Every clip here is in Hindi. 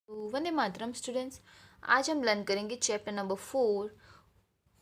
तो वंदे मातरम स्टूडेंट्स। आज हम लर्न करेंगे chapter number 4,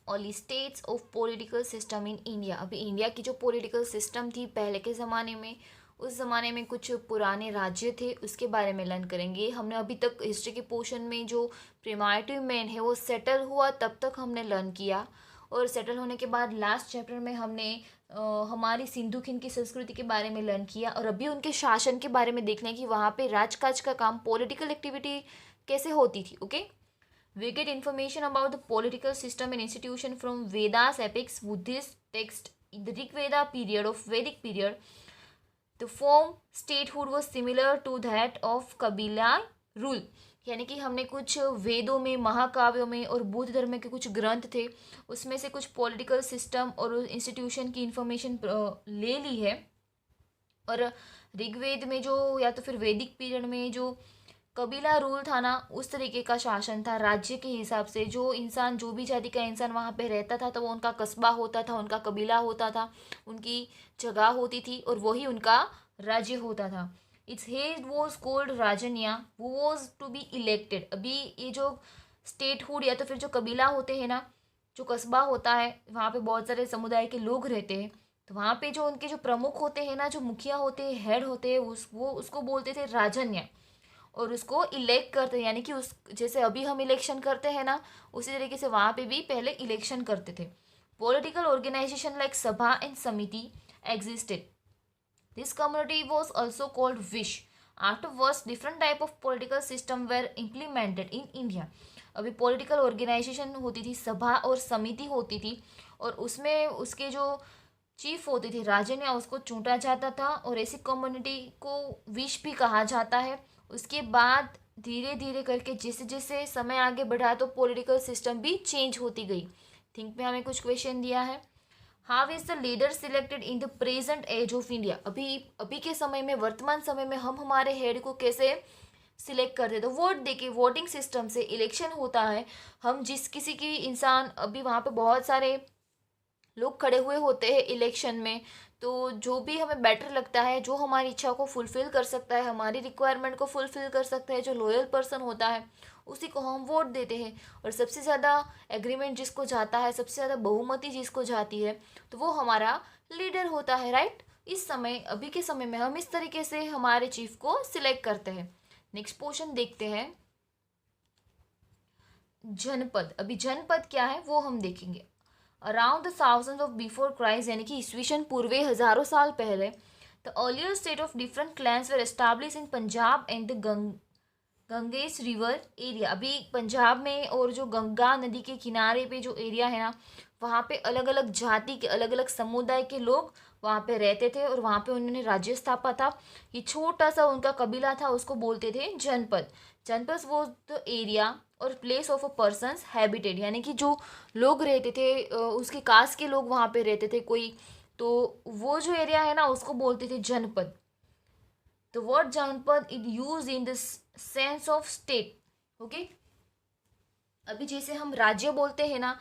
all states of political system in India. अभी इंडिया की जो पॉलिटिकल सिस्टम थी पहले के ज़माने में, उस ज़माने में कुछ पुराने राज्य थे, उसके बारे में लर्न करेंगे। हमने अभी तक हिस्ट्री के पोर्शन में जो प्रिमाइटिव मैन है वो सेटल हुआ तब तक हमने लर्न किया, और सेटल होने के बाद लास्ट चैप्टर में हमने हमारी सिंधु खिन की संस्कृति के बारे में लर्न किया, और अभी उनके शासन के बारे में देख लें कि वहाँ पे राजकाज का काम, पॉलिटिकल एक्टिविटी कैसे होती थी। Okay, we get information about the political system and institution from Vedas, epics, Buddhist text. In the Rig Veda period of Vedic period, the form statehood was similar to that of Kabila rule. यानी कि हमने कुछ वेदों में, महाकाव्यों में और बुद्ध धर्म के कुछ ग्रंथ थे, उसमें से कुछ पॉलिटिकल सिस्टम और इंस्टीट्यूशन की इंफॉर्मेशन ले ली है। और ऋग्वेद में जो, या तो फिर वैदिक पीरियड में जो कबीला रूल था ना, उस तरीके का शासन था राज्य के हिसाब से। जो इंसान, जो भी जाति का इंसान वहाँ पे रहता था तो वो उनका कस्बा होता था, उनका कबीला होता था, उनकी जगह होती थी, और वही उनका राज्य होता था। इट्स हेड वॉज कोल्ड राजन्या, वो वॉज टू बी इलेक्टेड। अभी ये जो स्टेटहुड या तो फिर जो कबीला होते हैं ना, जो कस्बा होता है, वहाँ पे बहुत सारे समुदाय के लोग रहते हैं, तो वहाँ पे जो उनके जो प्रमुख होते हैं ना, जो मुखिया होते हैं, हेड होते हैं, वो उसको बोलते थे राजन्य, और उसको इलेक्ट करते हैं। यानी कि उस, जैसे अभी हम इलेक्शन करते हैं ना, उसी तरीके से वहाँ पे भी पहले इलेक्शन करते थे। Political organisation like sabha and samiti existed. This community was also called vish. Afterwards different type of political system were implemented in India. अभी पॉलिटिकल ऑर्गेनाइजेशन होती थी, सभा और समिति होती थी, और उसमें उसके जो चीफ होते थे, राजन, या उसको चुना जाता था, और ऐसी कम्युनिटी को विश भी कहा जाता है। उसके बाद धीरे धीरे करके जैसे जैसे समय आगे बढ़ा तो पॉलिटिकल सिस्टम भी चेंज होती गई। थिंक में हमें कुछ क्वेश्चन दिया है। How is the leader selected in the present age of India. अभी अभी के समय में, वर्तमान समय में हम हमारे हेड को कैसे सिलेक्ट करते, तो वोट देके, वोटिंग सिस्टम से इलेक्शन होता है। हम जिस किसी की इंसान, अभी वहाँ पे बहुत सारे लोग खड़े हुए होते हैं इलेक्शन में, तो जो भी हमें बेटर लगता है, जो हमारी इच्छा को फुलफिल कर सकता है, हमारी रिक्वायरमेंट को फुलफिल कर सकता है, जो लॉयल पर्सन होता है, उसी को हम वोट देते हैं। और सबसे ज़्यादा एग्रीमेंट जिसको जाता है, सबसे ज़्यादा बहुमति जिसको जाती है, तो वो हमारा लीडर होता है, राइट। इस समय, अभी के समय में हम इस तरीके से हमारे चीफ को सिलेक्ट करते हैं। नेक्स्ट पोर्शन देखते हैं, जनपद। अभी जनपद क्या है वो हम देखेंगे। Around the thousand of before Christ, यानी कि ईस्वीसन पूर्वे हजारों साल पहले, the earlier state of different clans were establish in Punjab and the Ganges river area. अभी पंजाब में और जो गंगा नदी के किनारे पे जो एरिया है ना, वहाँ पे अलग अलग जाति के, अलग अलग समुदाय के लोग वहाँ पे रहते थे, और वहाँ पे उन्होंने राज्य स्थापा था। ये छोटा सा उनका कबीला था, उसको बोलते थे जनपद। जनपद वो द एरिया और place of a person's habited, यानी कि जो लोग रहते थे, उसकी कास्ट के लोग वहाँ पे रहते थे कोई, तो वो जो एरिया है ना, उसको बोलते थे जनपद। द वर्ड जनपद it use in the sense of state. Okay, अभी जैसे हम राज्य बोलते हैं ना,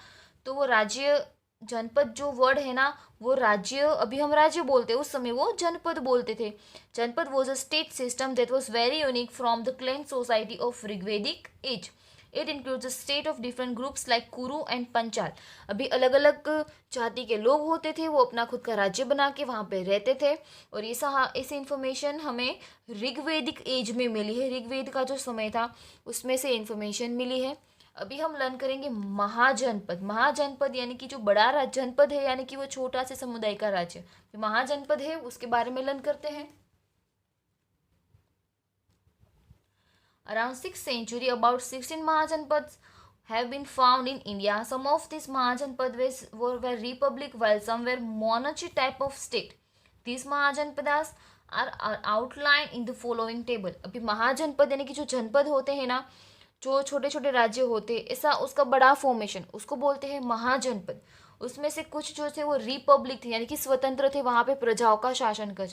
तो वो राज्य, जनपद जो वर्ड है ना, वो राज्य, अभी हम राज्य बोलते हैं, उस समय वो जनपद बोलते थे। Janapada was a state system that was very unique from the clan society of Rigvedic age. It includes a state of different groups like Kuru and Panchal. अभी अलग अलग जाति के लोग होते थे, वो अपना खुद का राज्य बना के वहाँ पे रहते थे, और ये ऐसी इंफॉर्मेशन हमें ऋग्वेदिक एज में मिली है। ऋग्वेद का जो समय था उसमें से इंफॉर्मेशन मिली है। अभी हम लर्न करेंगे महाजनपद। महाजनपद यानी कि जो बड़ा जनपद है, यानी कि वो छोटा से समुदाय का राज्य महाजनपद है, उसके बारे में लर्न करते हैं। Around 6th century, about 16 Mahajanpads have been found in India. Some of these Mahajanpads were republic, while some were monarchy type of state. These Mahajanpadas are outlined in the following table. अभी महाजनपद यानी कि जो जनपद होते हैं ना, जो छोटे छोटे राज्य होते हैं, ऐसा उसका बड़ा फॉर्मेशन, उसको बोलते हैं महाजनपद। उसमें से कुछ जो थे वो रिपब्लिक थे, यानी कि स्वतंत्र थे, वहाँ पे प्रजाओं का शासन का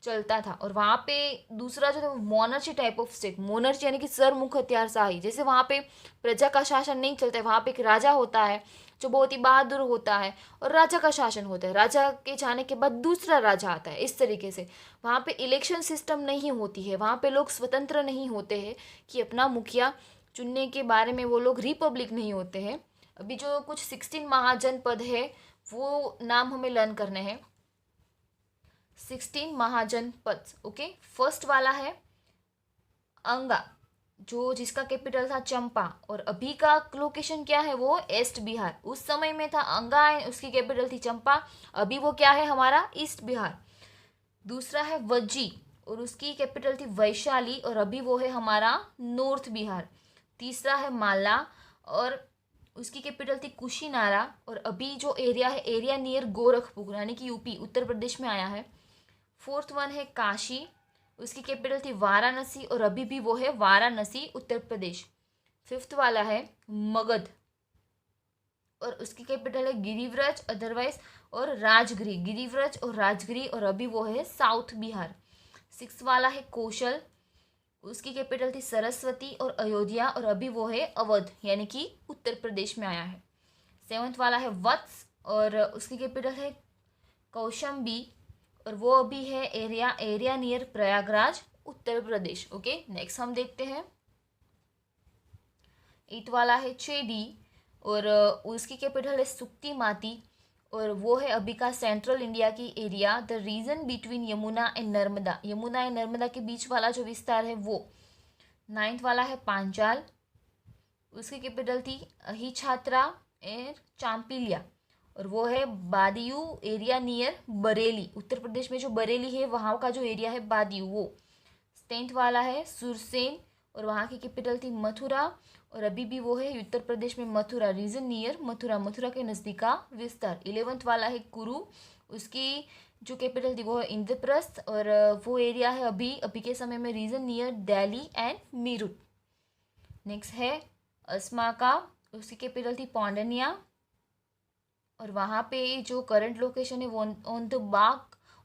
चलता था। और वहाँ पे दूसरा जो था मोनर्ची टाइप ऑफ स्टेट। मोनर्ची यानी कि सरमुख हथियारशाही, जैसे वहाँ पे प्रजा का शासन नहीं चलता है, वहाँ पे एक राजा होता है जो बहुत ही बहादुर होता है, और राजा का शासन होता है। राजा के जाने के बाद दूसरा राजा आता है। इस तरीके से वहाँ पे इलेक्शन सिस्टम नहीं होती है, वहाँ पे लोग स्वतंत्र नहीं होते हैं कि अपना मुखिया चुनने के बारे में, वो लोग रिपब्लिक नहीं होते हैं। अभी जो कुछ 16 महाजनपद है वो नाम हमें लर्न करने हैं। 16 महाजनपद। ओके, फर्स्ट वाला है अंगा, जो जिसका कैपिटल था चंपा, और अभी का लोकेशन क्या है, वो ईस्ट बिहार। उस समय में था अंगा, उसकी कैपिटल थी चंपा, अभी वो क्या है हमारा ईस्ट बिहार। दूसरा है वज्जी, और उसकी कैपिटल थी वैशाली, और अभी वो है हमारा नॉर्थ बिहार। तीसरा है माला, और उसकी कैपिटल थी कुशीनारा, और अभी जो एरिया है, एरिया नियर गोरखपुर यानी कि यूपी उत्तर प्रदेश में आया है। फोर्थ वन है काशी, उसकी कैपिटल थी वाराणसी, और अभी भी वो है वाराणसी उत्तर प्रदेश। फिफ्थ वाला है मगध, और उसकी कैपिटल है गिरिव्रज अदरवाइज, और राजगिरी, गिरिव्रज और राजगिरी, और अभी वो है साउथ बिहार। सिक्स वाला है कौशल, उसकी कैपिटल थी सरस्वती और अयोध्या, और अभी वो है अवध यानी कि उत्तर प्रदेश में आया है। सेवंथ वाला है वत्स, और उसकी कैपिटल है कौशंबी, और वो अभी है area near Prayagraj Uttar Pradesh. Okay, next हम देखते हैं। एट वाला है चेडी, और उसकी कैपिटल है सुक्ति माती, और वो है अभी का सेंट्रल इंडिया की area, the region between Yamuna and Narmada, Yamuna and Narmada के बीच वाला जो विस्तार है वो। नाइन्थ वाला है पांचाल, उसकी कैपिटल थी अहिछात्रा एंड चांपिलिया, और वो है बादियू एरिया नियर बरेली, उत्तर प्रदेश में जो बरेली है वहाँ का जो एरिया है बादियू वो। टेंथ वाला है सुरसेन, और वहाँ की कैपिटल थी मथुरा, और अभी भी वो है उत्तर प्रदेश में मथुरा, रीजन नियर मथुरा, मथुरा के नज़दीक का विस्तार। 11th वाला है कुरु, उसकी जो कैपिटल थी वो है इंद्रप्रस्थ, और वो एरिया है अभी के समय में region near Delhi and Meerut. Next है अस्माका, उसकी कैपिटल थी पौंडनिया, और वहाँ पे जो करंट लोकेशन है वो on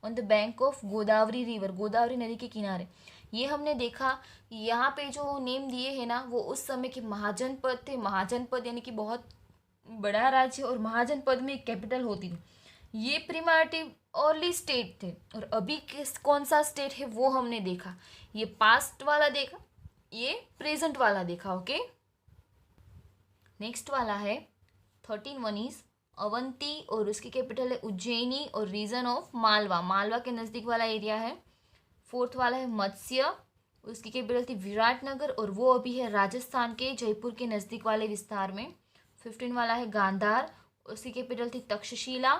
the bank of Godavari river, Godavari नदी के किनारे। ये हमने देखा, यहाँ पे जो नेम दिए हैं ना वो उस समय के महाजनपद थे। महाजनपद यानी कि बहुत बड़ा राज्य, और महाजनपद में एक कैपिटल होती थी। ये प्रिमेटिव अर्ली स्टेट थे, और अभी कौन सा स्टेट है वो हमने देखा। ये पास्ट वाला देखा, ये प्रेजेंट वाला देखा। ओके, नेक्स्ट वाला है 13 वन इज अवंती, और उसकी कैपिटल है उज्जैनी, और रीजन ऑफ मालवा, मालवा के नज़दीक वाला एरिया है। फोर्थ वाला है मत्स्य, उसकी कैपिटल थी विराटनगर, और वो अभी है राजस्थान के जयपुर के नज़दीक वाले विस्तार में। 15 वाला है गांधार, उसकी कैपिटल थी तक्षशिला,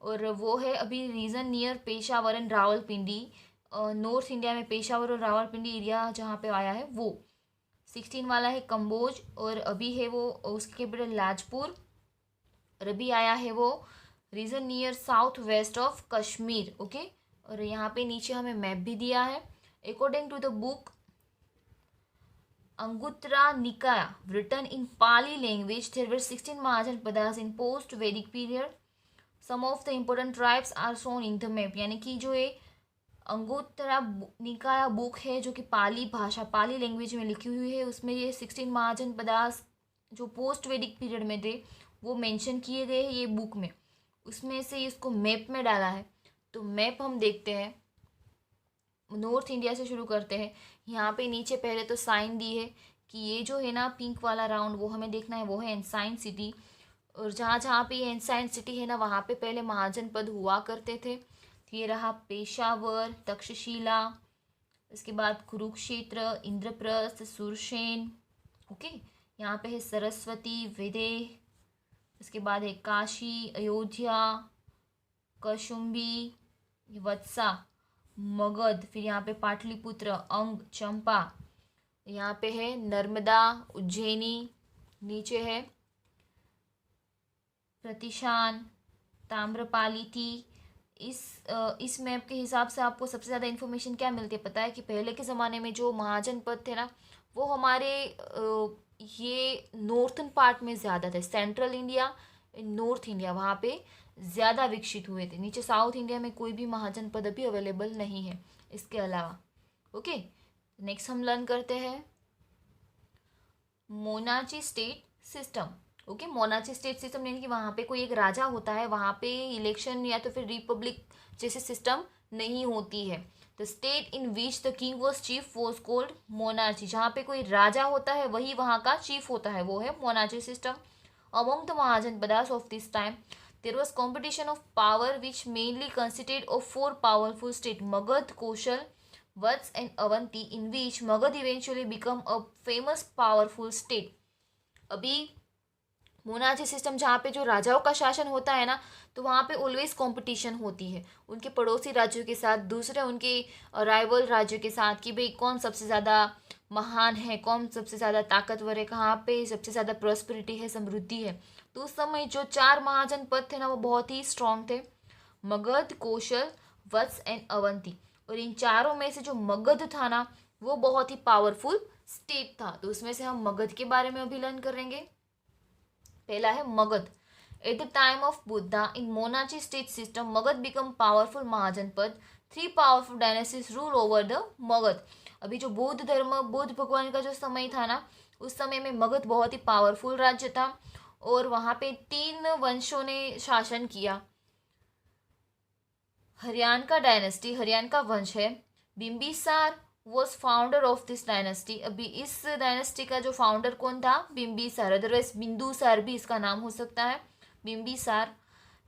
और वो है अभी region near Peshawar and Rawalpindi, north India में पेशावर और रावलपिंडी एरिया जहाँ पे आया है वो। 16 वाला है कम्बोज, और अभी है वो उसकी कैपिटल लाजपुर, और अभी आया है वो region near south west of Kashmir. Okay, और यहाँ पे नीचे हमें मैप भी दिया है। According to the book Anguttara Nikaya written in Pali language, there were 16 Mahajanpadas in post-Vedic period. Some of the important tribes are shown in the map. यानी कि जो ये अंगुत्रा निकाय बुक है जो कि पाली भाषा, पाली लैंग्वेज में लिखी हुई है, उसमें ये 16 महाजनपदास जो पोस्ट वैदिक पीरियड में थे वो मेंशन किए गए हैं ये बुक में। उसमें से इसको मैप में डाला है। तो मैप हम देखते हैं, नॉर्थ इंडिया से शुरू करते हैं। यहाँ पे नीचे पहले तो साइन दी है कि ये जो है ना पिंक वाला राउंड वो हमें देखना है, वो है एनसाइन सिटी, और जहाँ जहाँ पे ये एनसाइन सिटी है ना वहाँ पे पहले महाजनपद हुआ करते थे। ये रहा पेशावर, तक्षशिला, इसके बाद कुरुक्षेत्र, इंद्रप्रस्थ, सुरसेन। ओके, यहाँ पे है सरस्वती, विदेह, इसके बाद है काशी, अयोध्या, कौशुंबी, वत्सा, मगध, फिर यहाँ पे पाटलिपुत्र, अंग, चंपा, यहाँ पे है नर्मदा, उज्जैनी, नीचे है प्रतिशान, ताम्रपाली थी। इस मैप के हिसाब से आपको सबसे ज़्यादा इन्फॉर्मेशन क्या मिलती है पता है कि पहले के ज़माने में जो महाजनपद थे ना वो हमारे ये नॉर्थन पार्ट में ज़्यादा थे। सेंट्रल इंडिया, नॉर्थ इंडिया वहाँ पे ज़्यादा विकसित हुए थे। नीचे साउथ इंडिया में कोई भी महाजनपद अभी अवेलेबल नहीं है इसके अलावा। ओके, नेक्स्ट हम लर्न करते हैं monarchy state system. Okay, monarchy state system यानी कि वहाँ पे कोई एक राजा होता है, वहाँ पे इलेक्शन या तो फिर रिपब्लिक जैसे सिस्टम नहीं होती है। The state in which the king was chief was called monarchy, जहाँ पे कोई राजा होता है वही वहाँ का चीफ होता है, वो है monarchy system. Among the Mahajanapadas of this time there was competition of power which mainly consisted of 4 powerful state, Magadha, Kosala, Vatsa and Avanti, in which Magadha eventually become a famous powerful state. अभी मोनार्ची सिस्टम जहाँ पे जो राजाओं का शासन होता है ना, तो वहाँ पे ऑलवेज कंपटीशन होती है उनके पड़ोसी राज्यों के साथ, दूसरे उनके राइवल राज्यों के साथ, कि भाई कौन सबसे ज़्यादा महान है, कौन सबसे ज़्यादा ताकतवर है, कहाँ पे सबसे ज़्यादा प्रॉस्पेरिटी है, समृद्धि है। तो उस समय जो 4 महाजनपद थे ना, वो बहुत ही स्ट्रांग थे, मगध, कौशल, वत्स एंड अवंती। और इन चारों में से जो मगध था ना, वो बहुत ही पावरफुल स्टेट था। तो उसमें से हम मगध के बारे में अभी लर्न करेंगे। पहला है Magadha. At the time of Buddha in monarchy state system Magadha become powerful Mahajanapada, 3 powerful dynasties rule over the Magadha. अभी जो बौद्ध धर्म, बुद्ध भगवान का जो समय था ना, उस समय में मगध बहुत ही पावरफुल राज्य था और वहाँ पे 3 वंशों ने शासन किया। हरियाणा का डायनेस्टी, हरियाणा का वंश है। Bimbisara was founder of this dynasty. अभी इस डायनेस्टी का जो फाउंडर कौन था? बिम्बिसार, अदरवाइज बिंदुसार भी इसका नाम हो सकता है, बिम्बिसार।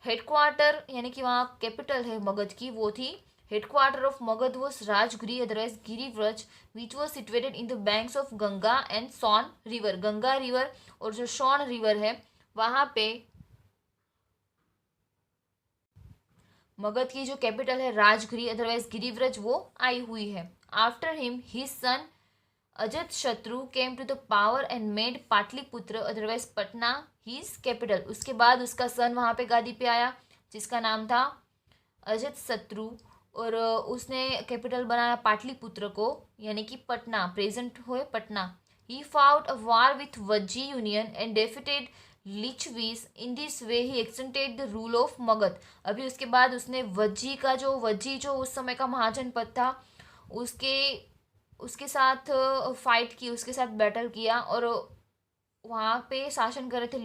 हेडक्वार्टर यानी कि वहाँ कैपिटल है मगध की, वो थी। Headquarter of Magadha was Rajgiri, otherwise Girivraja, which was situated in the banks of Ganga and Son river. Ganga river और जो सोन रिवर है वहाँ पे मगध की जो कैपिटल है राजगिरी, अदरवाइज गिरिव्रज, वो आई हुई है। After him his son Ajatashatru came to the power and made Pataliputra, otherwise Patna, his capital. उसके बाद उसका सन वहाँ पे गादी पे आया जिसका नाम था अजत शत्रु, और उसने कैपिटल बनाया पाटलिपुत्र को, यानी कि पटना, प्रेजेंट हुए Patna. He fought a war with Vajji union and defeated Licchavis, in this way he extended the rule of Magadha. अभी उसके बाद उसने वज्जी जो उस समय का महाजनपद था, उसके उसके साथ फाइट की, उसके साथ बैटल किया और वहाँ पे शासन कर रहे थे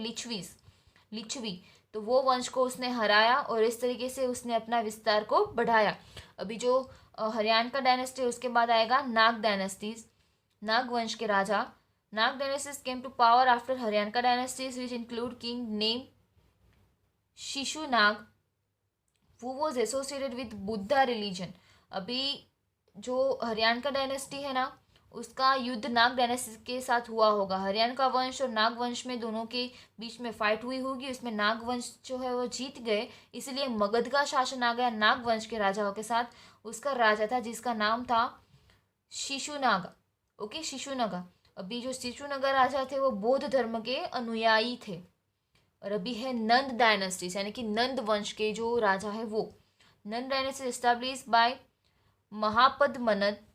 लिच्छवी। तो वो वंश को उसने हराया और इस तरीके से उसने अपना विस्तार को बढ़ाया। अभी जो हरियाणा का डायनेस्टी, उसके बाद आएगा नाग डायनेस्टीज, नाग वंश के राजा। Naga dynasties came to power after Haryanka का dynasties which include king name Shishunaga, वो was associated with Buddha religion. अभी जो हरियाणा का डायनेस्टी है ना, उसका युद्ध नाग डायनेस्टी के साथ हुआ होगा। हरियाणा का वंश और नाग वंश में दोनों के बीच में फाइट हुई होगी, उसमें नाग वंश जो है वो जीत गए, इसलिए मगध का शासन आ गया नाग वंश के राजाओं के साथ। उसका राजा था जिसका नाम था शिशुनागा। ओके, शिशुनागा। अभी जो शिशुनागा राजा थे वो बौद्ध धर्म के अनुयायी थे। और अभी है नंद डायनेस्टीज, यानी कि नंद वंश के जो राजा है वो। Nanda dynasty establish by Mahapadmananda.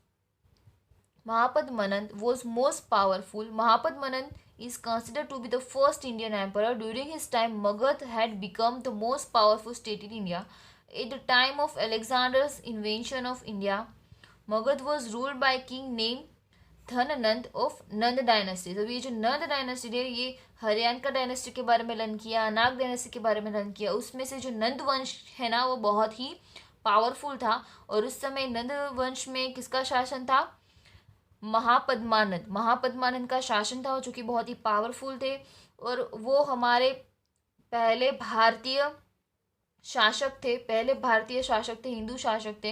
Mahapadmanand was most powerful. Mahapadmanand is considered to be the first Indian emperor. During his time, Magad had become the most powerful state in India. At the time of Alexander's invasion of India, Magad was ruled by king named Dhananand of Nanda dynasty. तो ये जो नंद डायनेस्टी है, ये हरियाणा का डायनेस्टी के बारे में लर्न किया, नाग डायनेस्टी के बारे में लर्न किया। उसमें से जो नंद वंश है ना, वो बहुत ही पावरफुल था। और उस समय नंद वंश में किसका शासन था? महापद्मानंद का शासन था, जो कि बहुत ही पावरफुल थे। और वो हमारे पहले भारतीय शासक थे, हिंदू शासक थे।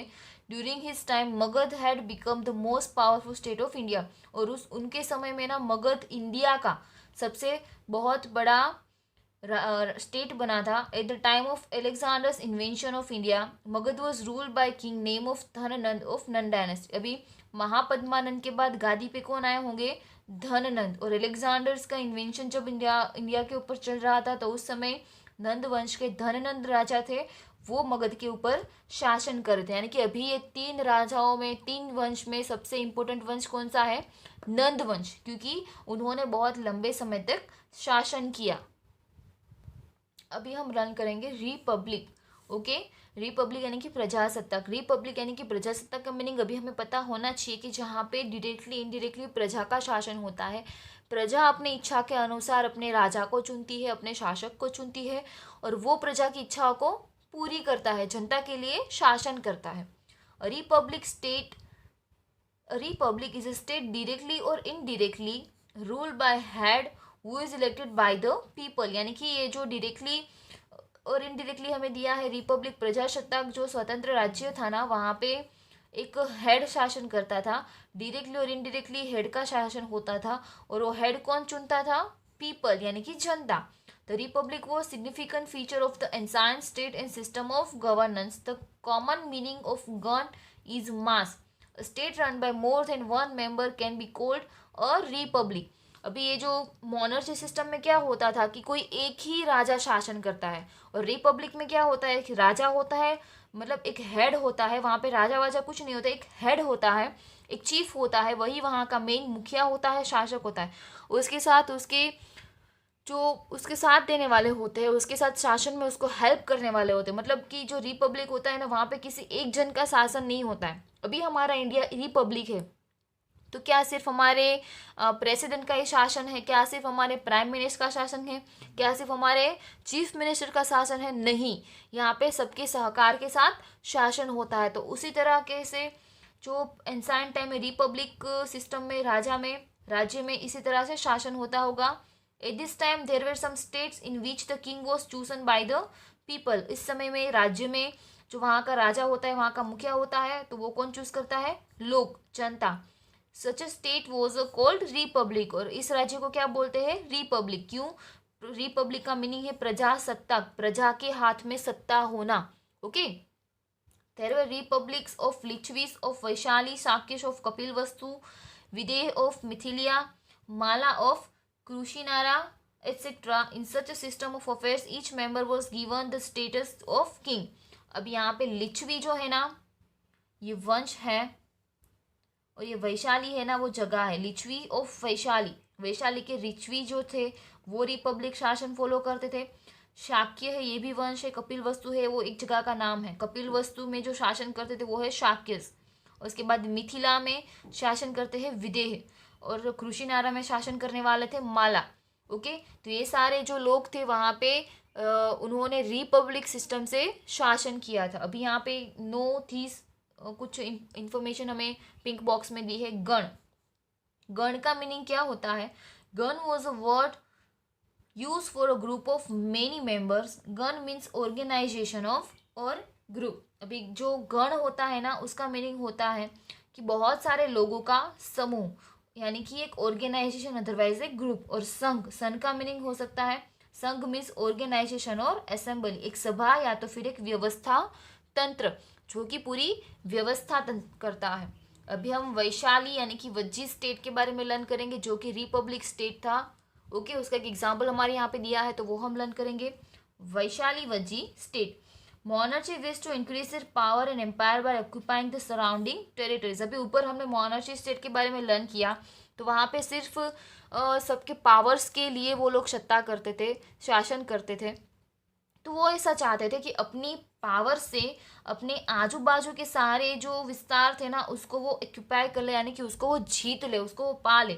During his time Magadh had become the most powerful state of India. और उनके समय में ना मगध इंडिया का सबसे बहुत बड़ा स्टेट बना था। At the time of Alexander's invention of India, Magadha was ruled by king name of Dhanananda of Nanda dynasty. अभी महापद्मानंद के बाद गादी पे कौन आए होंगे? धननंद। और एलेक्जेंडर्स का इन्वेंशन जब इंडिया के ऊपर चल रहा था, तो उस समय नंद वंश के धननंद राजा थे, वो मगध के ऊपर शासन कर रहे थे। यानी कि अभी ये 3 राजाओं में, 3 वंश में सबसे इंपॉर्टेंट वंश कौन सा है? नंद वंश, क्योंकि उन्होंने बहुत लंबे समय तक शासन किया। अभी हम रन करेंगे रिपब्लिक। ओके, रिपब्लिक यानी कि प्रजासत्ताक। रिपब्लिक यानी कि प्रजासत्ताक का मीनिंग अभी हमें पता होना चाहिए कि जहाँ पे डायरेक्टली इनडायरेक्टली प्रजा का शासन होता है। प्रजा अपनी इच्छा के अनुसार अपने राजा को चुनती है, अपने शासक को चुनती है, और वो प्रजा की इच्छाओं को पूरी करता है, जनता के लिए शासन करता है। Republic is a state directly or indirectly ruled by head who is elected by the people। यानी कि ये जो डायरेक्टली और इनडायरेक्टली हमें दिया है, रिपब्लिक प्रजासत्ताक जो स्वतंत्र राज्य था ना, वहाँ पे एक हेड शासन करता था, डायरेक्टली और इनडायरेक्टली हेड का शासन होता था, और वो हेड कौन चुनता था? पीपल, यानी कि जनता। The republic was significant feature of the ancient state and system of governance. The common meaning of gun is mass. State run by more than one member can be called a republic. अभी ये जो मोनर्ची सिस्टम में क्या होता था कि कोई एक ही राजा शासन करता है, और रिपब्लिक में क्या होता है, एक राजा होता है, मतलब एक हेड होता है, वहाँ पे राजा वाजा कुछ नहीं होता, एक हेड होता है, एक चीफ होता है, वही वहाँ का मेन मुखिया होता है, शासक होता है। उसके साथ उसके जो उसके साथ देने वाले होते हैं, उसके साथ शासन में उसको हेल्प करने वाले होते हैं। मतलब कि जो रिपब्लिक होता है ना, वहाँ पे किसी एक जन का शासन नहीं होता है। अभी हमारा इंडिया रिपब्लिक है, तो क्या सिर्फ हमारे प्रेसिडेंट का ही शासन है? क्या सिर्फ हमारे प्राइम मिनिस्टर का शासन है? क्या सिर्फ हमारे चीफ मिनिस्टर का शासन है? नहीं, यहाँ पे सबके सहकार के साथ शासन होता है। तो उसी तरह के से जो एंसाइंट टाइम में रिपब्लिक सिस्टम में राज्य में इसी तरह से शासन होता होगा। At this time there were some states in which the king was chosen by the people. इस समय में राज्य में जो वहाँ का राजा होता है, वहाँ का मुखिया होता है, तो वो कौन चूज करता है? लोग, जनता। सच ए स्टेट वॉज कॉल्ड रिपब्लिक। और इस राज्य को क्या बोलते हैं? रिपब्लिक। क्यों? रिपब्लिक का मीनिंग है प्रजासत्ताक, प्रजा के हाथ में सत्ता होना। Okay. There were republics of Licchavis, of Vaishali, Shakyas of Kapilavastu, Videha of Mithila, Malla of Kushinara, etc. In such a system of affairs, each member was given the status of king। अब यहाँ पे लिच्छवी जो है ना, ये वंश है, और ये वैशाली है ना, वो जगह है। लिच्छवी ऑफ वैशाली, वैशाली के रिच्छवी जो थे वो रिपब्लिक शासन फॉलो करते थे। शाक्य है, ये भी वंश है। कपिल वस्तु है, वो एक जगह का नाम है। कपिल वस्तु में जो शासन करते थे वो है शाक्यस। उसके बाद मिथिला में शासन करते हैं विदेह, और कृषिनारा में शासन करने वाले थे माला। ओके, तो ये सारे जो लोग थे वहाँ पे उन्होंने रिपब्लिक सिस्टम से शासन किया था। अभी यहाँ पे नो थी कुछ इंफॉर्मेशन हमें पिंक बॉक्स में दी है। गण, गण का मीनिंग क्या होता है? गण was a word use for a group of many members. गण मीन्स ऑर्गेनाइजेशन ऑफ और ग्रुप। अभी जो गण होता है ना, उसका मीनिंग होता है कि बहुत सारे लोगों का समूह, यानी कि एक ऑर्गेनाइजेशन, अदरवाइज एक ग्रुप। और संघ, संघ का मीनिंग हो सकता है, संघ मीन्स ऑर्गेनाइजेशन और असेंबली, एक सभा या तो फिर एक व्यवस्था तंत्र जो कि पूरी व्यवस्था करता है। अभी हम वैशाली यानी कि वज्जी स्टेट के बारे में लर्न करेंगे, जो कि रिपब्लिक स्टेट था। ओके, उसका एक एग्जाम्पल हमारे यहाँ पे दिया है, तो वो हम लर्न करेंगे। Vaishali Vajji state. Monarchy wish to increase their power and empire by occupying the surrounding territories. अभी ऊपर हमने मोनार्ची स्टेट के बारे में लर्न किया, तो वहाँ पे सिर्फ सबके पावर्स के लिए वो लोग सत्ता करते थे, शासन करते थे। तो वो ऐसा चाहते थे कि अपनी पावर से अपने आजू बाजू के सारे जो विस्तार थे ना, उसको वो एक्यूपाई कर ले, यानी कि उसको वो जीत ले, उसको वो पा ले।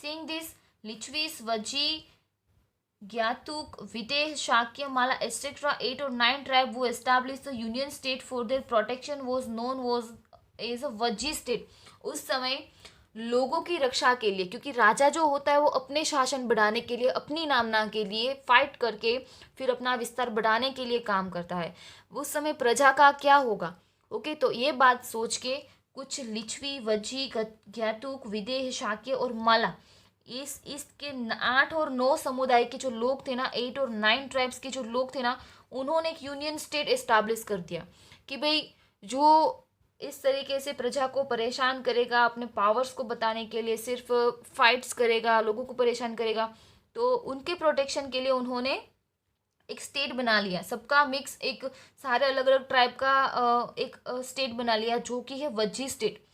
Seeing this, Licchavis, Vajji, Jnatrika, Videha, Shakya, Malla etcetera 8 और 9 ट्राइब वो establish the union state for their protection was known was as a Vajji state. उस समय लोगों की रक्षा के लिए, क्योंकि राजा जो होता है वो अपने शासन बढ़ाने के लिए, अपनी नामना के लिए फाइट करके फिर अपना विस्तार बढ़ाने के लिए काम करता है। उस समय प्रजा का क्या होगा? ओके, तो ये बात सोच के कुछ लिच्छवी, वज्जी, ज्ञातुक, विदेह, शाक्य और माला, इसके 8 और 9 समुदाय के जो लोग थे ना, 8 और 9 ट्राइब्स के जो लोग थे ना, उन्होंने एक यूनियन स्टेट एस्टैब्लिश कर दिया कि भाई जो इस तरीके से प्रजा को परेशान करेगा, अपने पावर्स को बताने के लिए सिर्फ फाइट्स करेगा, लोगों को परेशान करेगा, तो उनके प्रोटेक्शन के लिए उन्होंने एक स्टेट बना लिया। सबका मिक्स, एक सारे अलग अलग ट्राइब का एक स्टेट बना लिया, जो कि है Vajji state.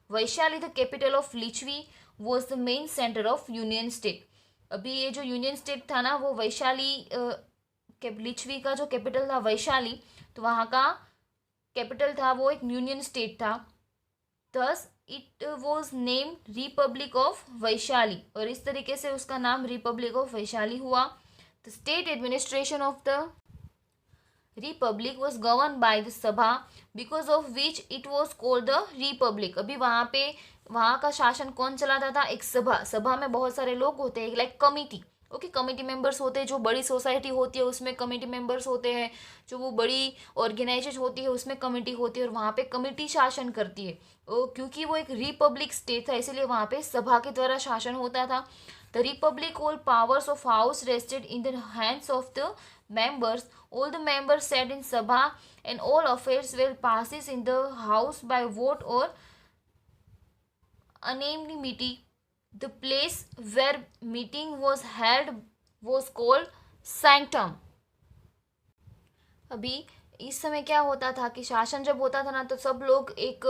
Vaishali the capital of Lichchhavi was the main centre of union state. अभी ये जो यूनियन स्टेट था ना, वो वैशाली, लिच्छवी का जो कैपिटल था वैशाली, तो वहाँ का कैपिटल था वो एक यूनियन स्टेट था। Thus it was named Republic of Vaishali, और इस तरीके से उसका नाम रिपब्लिक ऑफ वैशाली हुआ। The state administration of the republic was govern by the sabha, because of which it was called the republic. अभी वहाँ पे वहाँ का शासन कौन चलाता था? एक सभा। सभा में बहुत सारे लोग होते हैं, like committee. Okay, committee members होते हैं। जो बड़ी सोसाइटी होती है उसमें कमिटी मेंबर्स होते हैं, जो वो बड़ी ऑर्गेनाइजेशन होती है उसमें कमिटी होती है, और वहाँ पे कमिटी शासन करती है। क्योंकि वो एक रिपब्लिक स्टेट था इसलिए वहाँ पे सभा के द्वारा शासन होता था। The Republic all powers of house rested in the hands of the members. All the members sat in Sabha and all affairs were passes in the house by vote or unanimity. The place where meeting was held was called sanctum. अभी इस समय क्या होता था कि शासन जब होता था ना तो सब लोग एक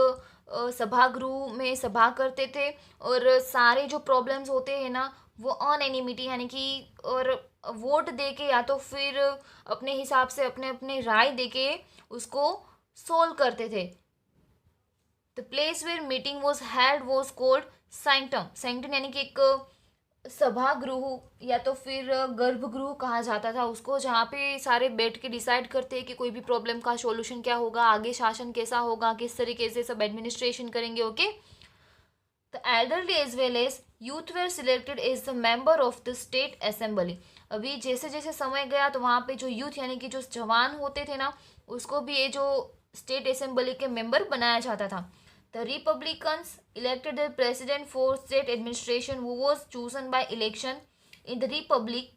सभागृह में सभा करते थे, और सारे जो प्रॉब्लम्स होते हैं ना वो अनएनिमिटी यानी कि और वोट दे के या तो फिर अपने हिसाब से अपने अपने राय दे के उसको सोल्व करते थे। The place where meeting was held was called sanctum. Sanctum यानी कि एक सभागृह या तो फिर गर्भगृह कहा जाता था उसको, जहाँ पे सारे बैठ के डिसाइड करते हैं कि कोई भी प्रॉब्लम का सॉल्यूशन क्या होगा, आगे शासन कैसा होगा, किस तरीके से सब एडमिनिस्ट्रेशन करेंगे। Okay, the elderly as well as youth were selected as the member of the state assembly. अभी जैसे जैसे समय गया तो वहाँ पे जो यूथ यानी कि जो जवान होते थे ना उसको भी ये जो स्टेट असेंबली के मेंबर बनाया जाता था। The republicans elected the president for state administration who was chosen by election. In the republic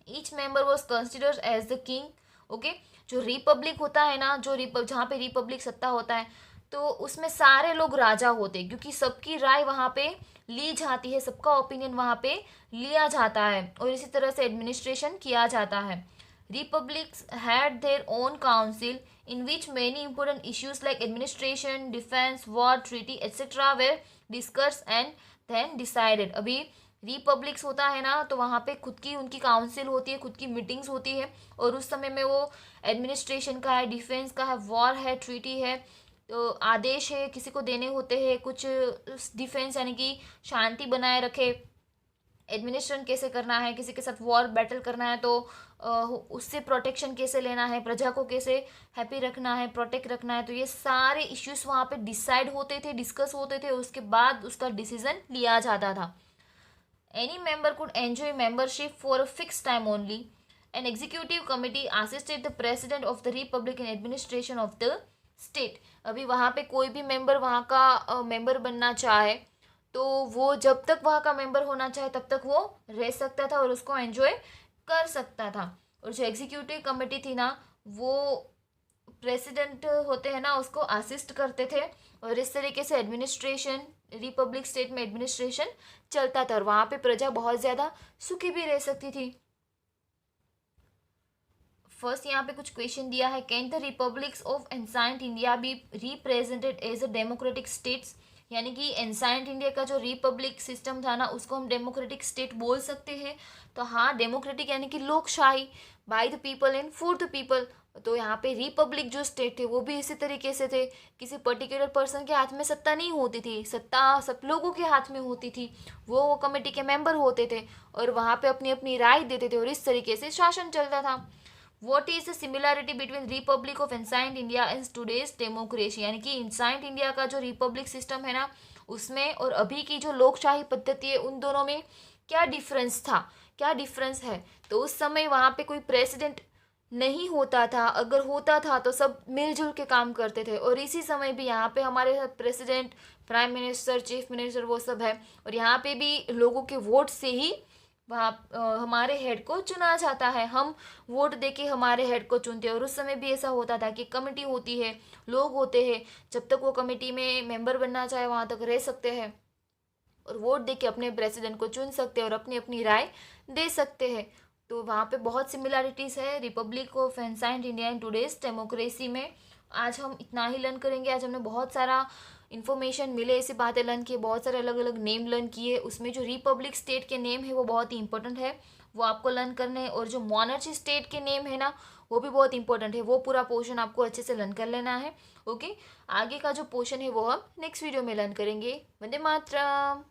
each member was considered as the king. Okay, जो रिपब्लिक होता है ना, जो जहाँ पे रिपब्लिक सत्ता होता है तो उसमें सारे लोग राजा होते हैं, क्योंकि सबकी राय वहाँ पे ली जाती है, सबका ओपिनियन वहाँ पे लिया जाता है, और इसी तरह से एडमिनिस्ट्रेशन किया जाता है। Republics had their own council in which many important issues like administration, defence, war, treaty etcetera were discuss and then decided. अभी रिपब्लिक्स होता है ना तो वहाँ पे खुद की उनकी काउंसिल होती है, खुद की मीटिंग्स होती है, और उस समय में वो एडमिनिस्ट्रेशन का है, डिफेंस का है, वॉर है, ट्रीटी है, तो आदेश है किसी को देने होते हैं, कुछ डिफेंस यानी कि शांति बनाए रखे, एडमिनिस्ट्रेशन कैसे करना है, किसी के साथ वॉर बैटल करना है तो उससे प्रोटेक्शन कैसे लेना है, प्रजा को कैसे हैप्पी रखना है, प्रोटेक्ट रखना है, तो ये सारे इश्यूज वहाँ पे डिसाइड होते थे, डिस्कस होते थे, उसके बाद उसका डिसीजन लिया जाता था। Any member could enjoy membership for a fix time only. An executive committee assisted the president of the Republic in administration of the state. अभी वहाँ पे कोई भी मेंबर वहाँ का मेंबर बनना चाहे तो वो जब तक वहाँ का मेंबर होना चाहे तब तक वो रह सकता था और उसको एंजॉय कर सकता था। और जो एग्जीक्यूटिव कमेटी थी ना वो प्रेसिडेंट होते हैं ना उसको असिस्ट करते थे, और इस तरीके से एडमिनिस्ट्रेशन रिपब्लिक स्टेट में एडमिनिस्ट्रेशन चलता था, और वहाँ पे प्रजा बहुत ज़्यादा सुखी भी रह सकती थी। फर्स्ट यहाँ पे कुछ क्वेश्चन दिया है, can the republics of ancient India be represented as a democratic states. यानी कि एंसाइंट इंडिया का जो रिपब्लिक सिस्टम था ना उसको हम डेमोक्रेटिक स्टेट बोल सकते हैं। तो हाँ, डेमोक्रेटिक यानी कि लोकशाही, bye the people and for the people. तो यहाँ पे रिपब्लिक जो स्टेट थे वो भी इसी तरीके से थे, किसी पर्टिकुलर पर्सन के हाथ में सत्ता नहीं होती थी, सत्ता सब लोगों के हाथ में होती थी, वो कमेटी के मेंबर होते थे और वहाँ पे अपनी अपनी राय देते थे, और इस तरीके से शासन चलता था। What is the similarity between Republic of ancient India and today's democracy. यानी कि एंसाइंट इंडिया का जो रिपब्लिक सिस्टम है ना उसमें और अभी की जो लोकशाही पद्धति है उन दोनों में क्या डिफरेंस था, क्या डिफरेंस है। तो उस समय वहाँ पे कोई प्रेसिडेंट नहीं होता था, अगर होता था तो सब मिलजुल के काम करते थे, और इसी समय भी यहाँ पे हमारे साथ president, prime minister, chief minister वो सब है, और यहाँ पे भी लोगों के वोट से ही वहाँ हमारे हेड को चुना जाता है, हम वोट देके हमारे हेड को चुनते हैं। और उस समय भी ऐसा होता था कि कमेटी होती है, लोग होते हैं, जब तक वो कमेटी में मेंबर बनना चाहे वहाँ तक रह सकते हैं और वोट देके अपने प्रेसिडेंट को चुन सकते हैं और अपनी अपनी राय दे सकते हैं। तो वहाँ पे बहुत सिमिलरिटीज़ है Republic of ancient India and today's democracy में। आज हम इतना ही लर्न करेंगे। आज हमने बहुत सारा इन्फॉर्मेशन मिले, ऐसी बातें लर्न किए, बहुत सारे अलग अलग नेम लर्न किए। उसमें जो रिपब्लिक स्टेट के नेम है वो बहुत ही इंपॉर्टेंट है, वो आपको लर्न करने हैं। और जो मोनार्ची स्टेट के नेम है ना, वो भी बहुत इंपॉर्टेंट है, वो पूरा पोर्शन आपको अच्छे से लर्न कर लेना है। ओके, आगे का जो पोर्शन है वो हम नेक्स्ट वीडियो में लर्न करेंगे। वंदे मातरम।